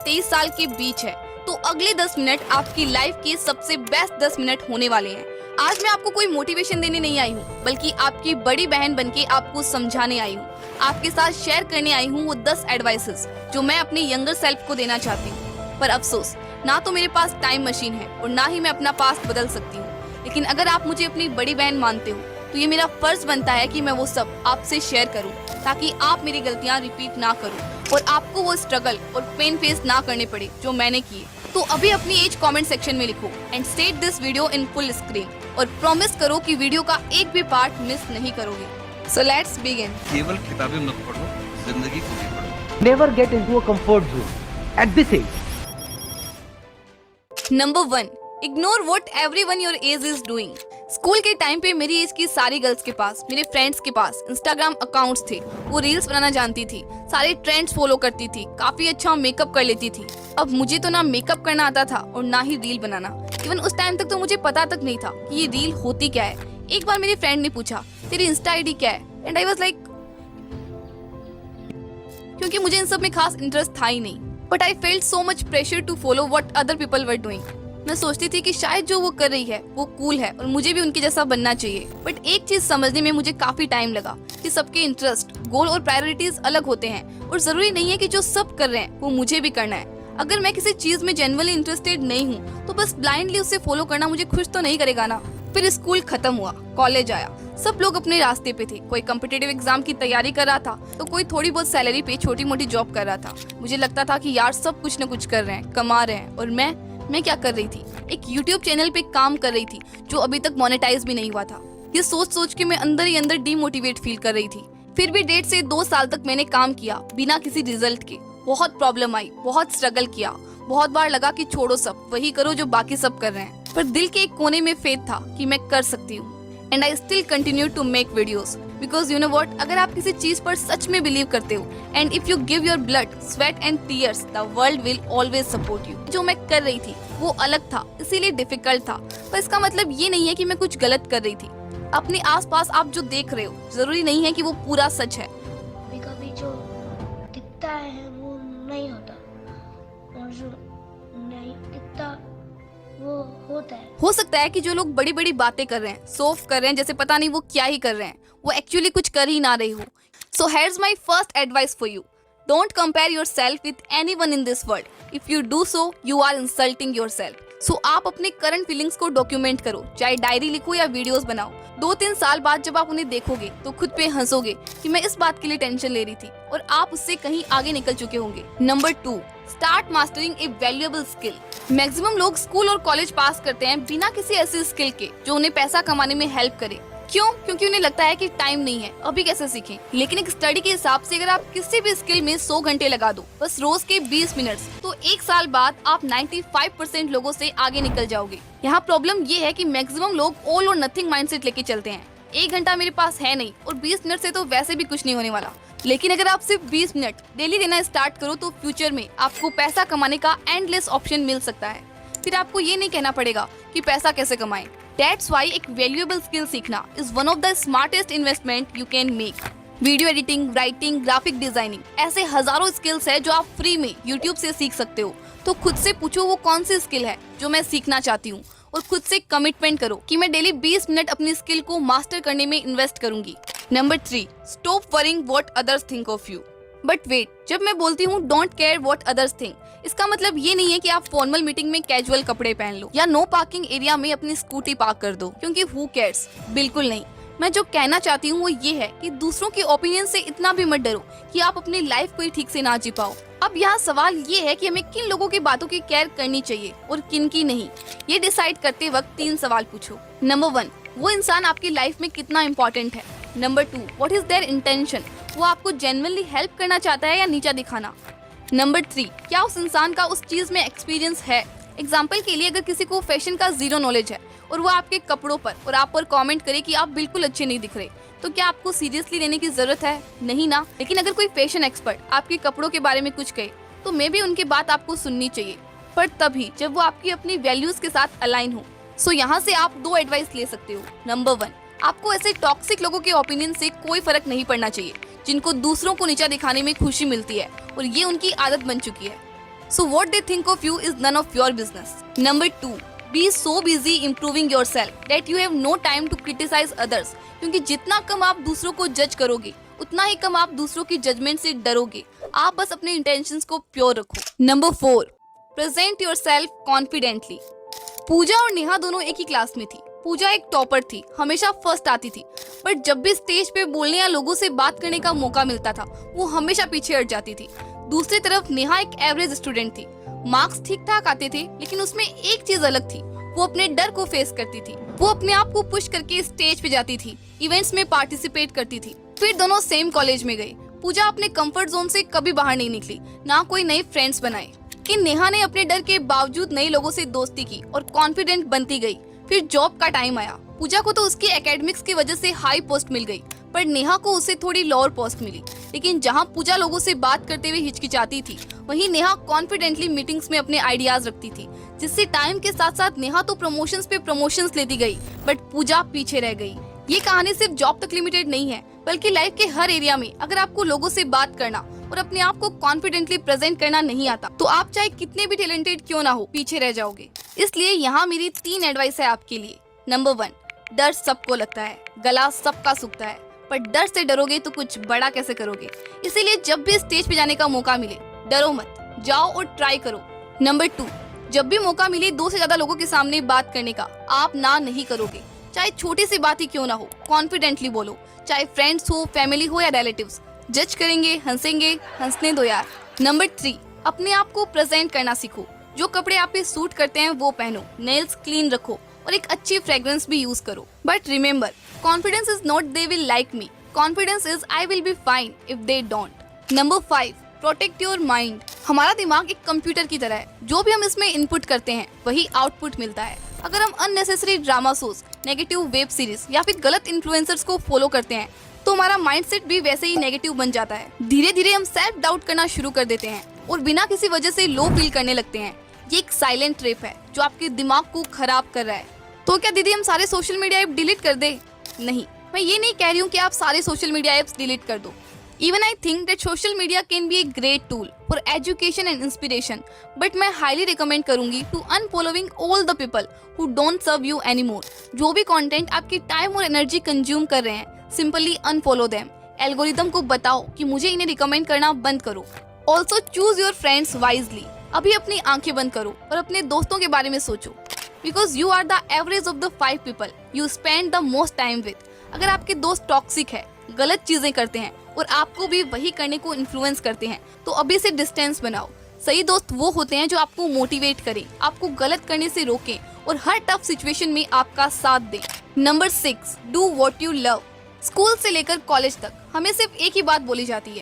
23 साल के बीच है, तो अगले 10 मिनट आपकी लाइफ के सबसे बेस्ट 10 मिनट होने वाले हैं। आज मैं आपको कोई मोटिवेशन देने नहीं आई हूँ, बल्कि आपकी बड़ी बहन बनके आपको समझाने आई हूँ। आपके साथ शेयर करने आई हूँ वो 10 एडवाइसेस जो मैं अपने यंगर सेल्फ को देना चाहती हूँ। पर अफसोस, ना तो मेरे पास टाइम मशीन है और ना ही मैं अपना पास्ट बदल सकती हूँ। लेकिन अगर आप मुझे अपनी बड़ी बहन मानते हो तो ये मेरा फर्ज बनता है कि मैं वो सब आपसे शेयर करूं, ताकि आप मेरी गलतियां रिपीट ना करो और आपको वो स्ट्रगल और पेन फेस ना करने पड़े जो मैंने किए। तो अभी अपनी एज कमेंट सेक्शन में लिखो and state this video in full screen और प्रॉमिस करो कि वीडियो का एक भी पार्ट मिस नहीं करोगे। So let's begin. केवल किताबें मत पढ़ो, जिंदगी को भी पढ़ो। Never get into a comfort zone at this age. Number 1, ignore what everyone your age is doing. School के टाइम पे मेरी एज की सारी गर्ल्स के पास, मेरे फ्रेंड्स के पास इंस्टाग्राम अकाउंट्स थे। वो रील्स बनाना जानती थी, सारे ट्रेंड्स फॉलो करती थी, काफी अच्छा मेकअप कर लेती थी। अब मुझे तो ना मेकअप करना आता था और ना ही रील बनाना। इवन उस टाइम तक तो मुझे पता तक नहीं था कि ये रील होती क्या है। एक बार मेरी फ्रेंड ने पूछा, तेरी इंस्टा आईडी क्या है? एंड आई वाज लाइक, क्योंकि मुझे इन सब में खास इंटरेस्ट था ही नहीं। But I felt so much pressure to follow what other people were doing. मैं सोचती थी कि शायद जो वो कर रही है वो कूल है और मुझे भी उनके जैसा बनना चाहिए। बट एक चीज समझने में मुझे काफी टाइम लगा कि सबके इंटरेस्ट, गोल और प्रायोरिटीज अलग होते हैं और जरूरी नहीं है कि जो सब कर रहे हैं वो मुझे भी करना है। अगर मैं किसी चीज में जेन्युइनली इंटरेस्टेड नहीं हूँ तो बस ब्लाइंडली उसे फॉलो करना मुझे खुश तो नहीं करेगा ना। फिर स्कूल खत्म हुआ, कॉलेज आया, सब लोग अपने रास्ते पे थे। कोई कॉम्पिटिटिव एग्जाम की तैयारी कर रहा था तो कोई थोड़ी बहुत सैलरी पे छोटी मोटी जॉब कर रहा था। मुझे लगता था कि यार सब कुछ न कुछ कर रहे हैं, कमा रहे हैं, और मैं क्या कर रही थी? एक YouTube चैनल पे काम कर रही थी जो अभी तक मोनेटाइज भी नहीं हुआ था। ये सोच सोच के मैं अंदर ही अंदर डीमोटिवेट फील कर रही थी। फिर भी 1.5 से 2 साल तक मैंने काम किया बिना किसी रिजल्ट के। बहुत प्रॉब्लम आई, बहुत स्ट्रगल किया, बहुत बार लगा कि छोड़ो सब, वही करो जो बाकी सब कर रहे हैं। पर दिल के एक कोने में फेथ था कि मैं कर सकती हूँ। And I still continue to make videos because you know what, अगर आप किसी चीज पर सच में बिलीव करते हो and if you give your blood, sweat and tears, the world will always support you. जो मैं कर रही थी वो अलग था, इसीलिए डिफिकल्ट था, पर इसका मतलब ये नहीं है कि मैं कुछ गलत कर रही थी। अपने आसपास आप जो देख रहे हो जरूरी नहीं है कि वो पूरा सच है। कभी कभी जो दिखता है वो नहीं होता और जो नहीं दिखता वो होता है। हो सकता है कि जो लोग बड़ी बड़ी बातें कर रहे हैं, सोफ कर रहे हैं जैसे पता नहीं वो क्या ही कर रहे हैं, वो एक्चुअली कुछ कर ही ना रही हो। So here's my first advice for you, don't compare yourself with anyone in this world. If you do so you are insulting yourself. So आप अपने करंट फीलिंग्स को डॉक्यूमेंट करो, चाहे डायरी लिखो या वीडियोस बनाओ। 2-3 साल बाद जब आप उन्हें देखोगे तो खुद पे हंसोगे कि मैं इस बात के लिए टेंशन ले रही थी, और आप उससे कहीं आगे निकल चुके होंगे। नंबर 2, स्टार्ट मास्टरिंग ए वैल्यूएबल स्किल। मैक्सिमम लोग स्कूल और कॉलेज पास करते हैं बिना किसी ऐसी स्किल के जो उन्हें पैसा कमाने में हेल्प करे। क्यों? क्योंकि उन्हें लगता है कि टाइम नहीं है, अभी कैसे सीखें। लेकिन एक स्टडी के हिसाब से अगर आप किसी भी स्किल में 100 घंटे लगा दो, बस रोज के 20 मिनट, तो 1 साल बाद आप 95% लोगों से आगे निकल जाओगे। यहाँ प्रॉब्लम ये है कि मैक्सिमम लोग ऑल और नथिंग माइंडसेट लेके चलते हैं। 1 घंटा मेरे पास है नहीं और 20 मिनट से तो वैसे भी कुछ नहीं होने वाला। लेकिन अगर आप सिर्फ 20 मिनट डेली देना स्टार्ट करो तो फ्यूचर में आपको पैसा कमाने का एंडलेस ऑप्शन मिल सकता है। फिर आपको ये नहीं कहना पड़ेगा कि पैसा कैसे कमाएं। That's why एक वैल्यूएबल स्किल सीखना is one of the smartest investment you can make। Video editing, writing, graphic designing, ऐसे हजारों स्किल्स है जो आप फ्री में YouTube से सीख सकते हो। तो खुद से पूछो वो कौन सी स्किल है जो मैं सीखना चाहती हूँ, और खुद से कमिटमेंट करो कि मैं डेली 20 मिनट अपनी स्किल को मास्टर करने में इन्वेस्ट करूंगी। Number 3, stop worrying what others think of you. But wait, जब मैं बोलती हूँ don't care what others think, इसका मतलब ये नहीं है कि आप फॉर्मल मीटिंग में कैजुअल कपड़े पहन लो या नो पार्किंग एरिया में अपनी स्कूटी पार्क कर दो, क्योंकि हु केयर्स। बिल्कुल नहीं। मैं जो कहना चाहती हूँ वो ये है कि दूसरों के ओपिनियन से इतना भी मत डरो कि आप अपनी लाइफ को ही ठीक से ना जी पाओ। अब यहाँ सवाल ये है कि हमें किन लोगों की बातों की केयर करनी चाहिए और किन की नहीं। ये डिसाइड करते वक्त 3 सवाल पूछो। नंबर 1, वो इंसान आपकी लाइफ में कितना इम्पोर्टेंट है। Number 2, what is there intention, वो आपको जेन्युइनली हेल्प करना चाहता है या नीचा दिखाना। नंबर 3, क्या उस इंसान का उस चीज में एक्सपीरियंस है। एग्जाम्पल के लिए, अगर किसी को फैशन का 0 नॉलेज है और वो आपके कपड़ों पर और आप पर कमेंट करे कि आप बिल्कुल अच्छे नहीं दिख रहे, तो क्या आपको सीरियसली लेने की जरूरत है? नहीं ना। लेकिन अगर कोई फैशन एक्सपर्ट आपके कपड़ों के बारे में कुछ कहे तो मे भी उनकी बात आपको सुननी चाहिए, पर तभी जब वो आपकी अपनी वैल्यूज के साथ अलाइन हो। सो यहाँ से आप 2 एडवाइस ले सकते हो। नंबर 1, आपको ऐसे टॉक्सिक लोगों के ओपिनियन से कोई फर्क नहीं पड़ना चाहिए जिनको दूसरों को नीचा दिखाने में खुशी मिलती है और ये उनकी आदत बन चुकी है। So what they think of you is none of your business. Number 2, be so busy improving yourself that you have no time to criticize others. क्योंकि जितना कम आप दूसरों को जज करोगे उतना ही कम आप दूसरों की जजमेंट से डरोगे। आप बस अपने इंटेंशंस को प्योर रखो। Number 4, present yourself confidently. Pooja और नेहा दोनों एक ही क्लास में थी। पूजा एक टॉपर थी, हमेशा फर्स्ट आती थी, बट जब भी स्टेज पे बोलने या लोगों से बात करने का मौका मिलता था वो हमेशा पीछे हट जाती थी। दूसरी तरफ नेहा एक एवरेज स्टूडेंट थी, मार्क्स ठीक ठाक आते थे, लेकिन उसमें एक चीज अलग थी, वो अपने डर को फेस करती थी। वो अपने आप को पुश करके स्टेज पे जाती थी, इवेंट्स में पार्टिसिपेट करती थी। फिर दोनों सेम कॉलेज में गए। पूजा अपने कंफर्ट जोन से कभी बाहर नहीं निकली, ना कोई नए फ्रेंड्स बनाए। कि नेहा ने अपने डर के बावजूद नए लोगों से दोस्ती की और कॉन्फिडेंट बनती गई। फिर जॉब का टाइम आया। पूजा को तो उसकी एकेडमिक्स की वजह से हाई पोस्ट मिल गई, पर नेहा को उससे थोड़ी लोअर पोस्ट मिली। लेकिन जहां पूजा लोगों से बात करते हुए हिचकिचाती थी, वहीं नेहा कॉन्फिडेंटली मीटिंग्स में अपने आइडियाज रखती थी, जिससे टाइम के साथ साथ नेहा तो प्रमोशंस पे प्रमोशंस लेती गई, बट पूजा पीछे रह गई। ये कहानी सिर्फ जॉब तक लिमिटेड नहीं है, बल्कि लाइफ के हर एरिया में अगर आपको लोगों से बात करना और अपने आप को कॉन्फिडेंटली प्रेजेंट करना नहीं आता, तो आप चाहे कितने भी टैलेंटेड क्यों ना हो, पीछे रह जाओगे। इसलिए यहाँ मेरी 3 एडवाइस है आपके लिए। नंबर 1, डर सबको लगता है, गला सबका सूखता है, पर डर से डरोगे तो कुछ बड़ा कैसे करोगे। इसीलिए जब भी स्टेज पे जाने का मौका मिले, डरो मत, जाओ और ट्राई करो। नंबर 2, जब भी मौका मिले 2 से ज्यादा लोगों के सामने बात करने का, आप ना नहीं करोगे। चाहे छोटी सी बात ही क्यों ना हो, कॉन्फिडेंटली बोलो, चाहे फ्रेंड्स हो, फैमिली हो या रिलेटिव्स। जज करेंगे, हंसेंगे, हंसने दो यार। नंबर 3, अपने आप को प्रेजेंट करना सीखो। जो कपड़े आप पे सूट करते हैं वो पहनो, नेल्स क्लीन रखो और एक अच्छी फ्रेग्रेंस भी यूज करो। But remember, confidence is not they will like me, confidence is I will be fine if they don't. Number 5, protect your mind. हमारा दिमाग एक कंप्यूटर की तरह है, जो भी हम इसमें इनपुट करते हैं वही आउटपुट मिलता है। अगर हम unnecessary drama shows, negative web series या फिर गलत इन्फ्लुएंसर्स को फॉलो करते हैं तो हमारा माइंडसेट भी वैसे ही नेगेटिव बन जाता है। धीरे धीरे हम सेल्फ डाउट करना शुरू कर देते हैं और बिना किसी वजह से लो फील करने लगते हैं। ये एक साइलेंट ट्रैप है जो आपके दिमाग को खराब कर रहा है। तो क्या दीदी हम सारे सोशल मीडिया ऐप डिलीट कर दे? नहीं, मैं ये नहीं कह रही हूँ कि आप सारे सोशल मीडिया ऐप्स डिलीट कर दो। Even I think that social media can be a great tool for education and inspiration, but मैं highly recommend करूँगी to unfollowing all the people who don't serve you anymore. जो भी content आपकी time और energy consume कर रहे हैं, simply unfollow them. Algorithm को बताओ कि मुझे इन्हें रिकमेंड करना बंद करो। Also choose your friends wisely. अभी अपनी आंखें बंद करो और अपने दोस्तों के बारे में सोचो, because you are the average of the 5 people you spend the most time with. अगर आपके दोस्त टॉक्सिक है, गलत चीजें करते हैं और आपको भी वही करने को इन्फ्लुएंस करते हैं, तो अभी से डिस्टेंस बनाओ। सही दोस्त वो होते हैं जो आपको मोटिवेट करें, आपको गलत करने से रोकें और हर टफ सिचुएशन में आपका साथ दें। Number 6, do what you love. School से लेकर कॉलेज तक हमें सिर्फ एक ही बात बोली जाती है,